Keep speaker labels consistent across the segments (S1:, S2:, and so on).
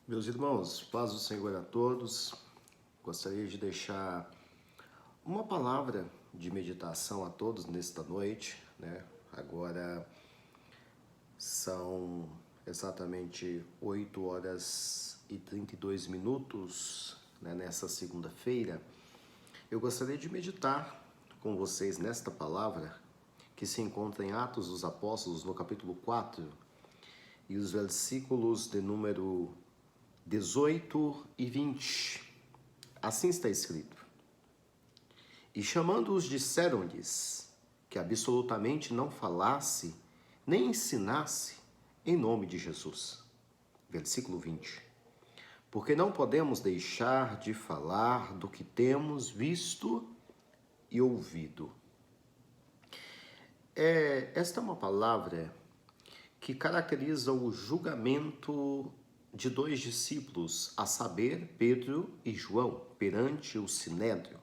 S1: Meus irmãos, paz do Senhor a todos. Gostaria de deixar uma palavra de meditação a todos nesta noite, né? Agora são exatamente 8 horas e 32 minutos, né, nessa segunda-feira. Eu gostaria de meditar com vocês nesta palavra que se encontra em Atos dos Apóstolos, no capítulo 4, e os versículos de número 18 e 20. Assim está escrito: E chamando-os, disseram-lhes que absolutamente não falasse nem ensinasse em nome de Jesus. Versículo 20. Porque não podemos deixar de falar do que temos visto e ouvido. Esta é uma palavra que caracteriza o julgamento de dois discípulos, a saber, Pedro e João, perante o Sinédrio.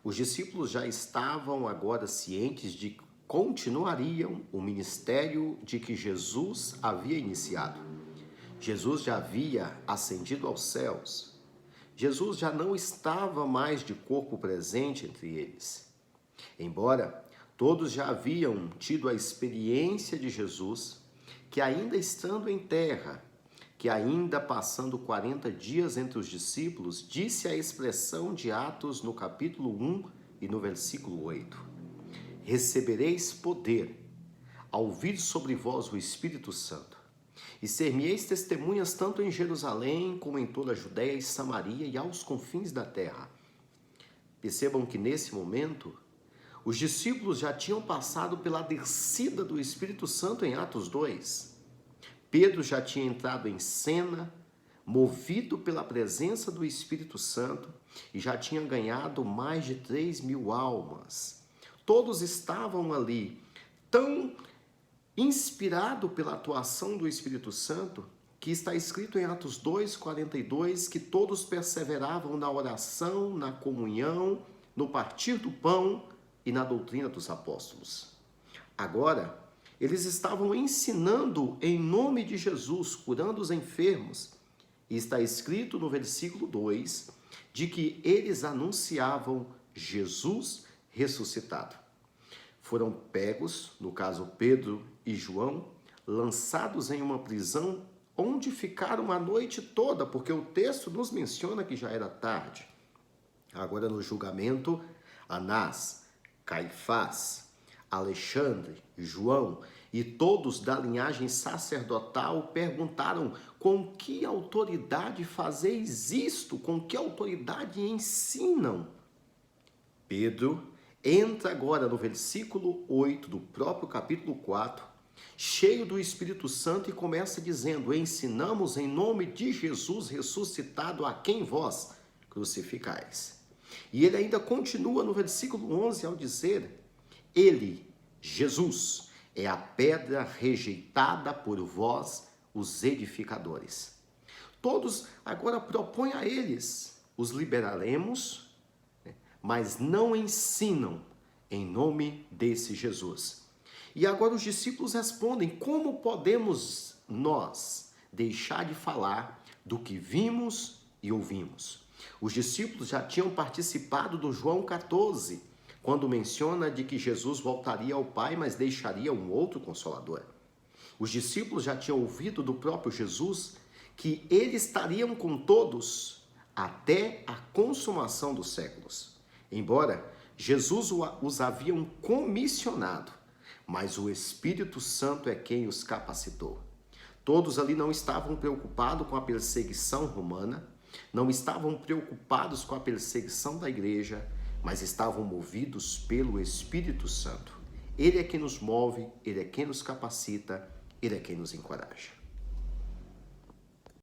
S1: Os discípulos já estavam agora cientes de que continuariam o ministério de que Jesus havia iniciado. Jesus já havia ascendido aos céus. Jesus já não estava mais de corpo presente entre eles. Embora todos já haviam tido a experiência de Jesus, que ainda estando em terra, que ainda passando 40 dias entre os discípulos, disse a expressão de Atos no capítulo 1 e no versículo 8. Recebereis poder ao vir sobre vós o Espírito Santo, e ser-me-eis testemunhas tanto em Jerusalém como em toda a Judéia e Samaria e aos confins da terra. Percebam que nesse momento, os discípulos já tinham passado pela descida do Espírito Santo em Atos 2. Pedro já tinha entrado em cena, movido pela presença do Espírito Santo, e já tinha ganhado mais de 3.000 almas. Todos estavam ali tão inspirados pela atuação do Espírito Santo, que está escrito em Atos 2:42, que todos perseveravam na oração, na comunhão, no partir do pão e na doutrina dos apóstolos. Agora, eles estavam ensinando em nome de Jesus, curando os enfermos. E está escrito no versículo 2, de que eles anunciavam Jesus ressuscitado. Foram pegos, no caso Pedro e João, lançados em uma prisão, onde ficaram a noite toda, porque o texto nos menciona que já era tarde. Agora no julgamento, Anás, Caifás, Alexandre, João e todos da linhagem sacerdotal perguntaram: com que autoridade fazeis isto? Com que autoridade ensinam? Pedro entra agora no versículo 8 do próprio capítulo 4, cheio do Espírito Santo, e começa dizendo: ensinamos em nome de Jesus ressuscitado, a quem vós crucificais. E ele ainda continua no versículo 11 ao dizer: ele, Jesus, é a pedra rejeitada por vós, os edificadores. Todos agora propõem a eles: os liberaremos, mas não ensinam em nome desse Jesus. E agora os discípulos respondem: como podemos nós deixar de falar do que vimos e ouvimos? Os discípulos já tinham participado do João 14, quando menciona de que Jesus voltaria ao Pai, mas deixaria um outro Consolador. Os discípulos já tinham ouvido do próprio Jesus que eles estariam com todos até a consumação dos séculos. Embora Jesus os haviam comissionado, mas o Espírito Santo é quem os capacitou. Todos ali não estavam preocupados com a perseguição romana, não estavam preocupados com a perseguição da igreja, mas estavam movidos pelo Espírito Santo. Ele é quem nos move, ele é quem nos capacita, ele é quem nos encoraja.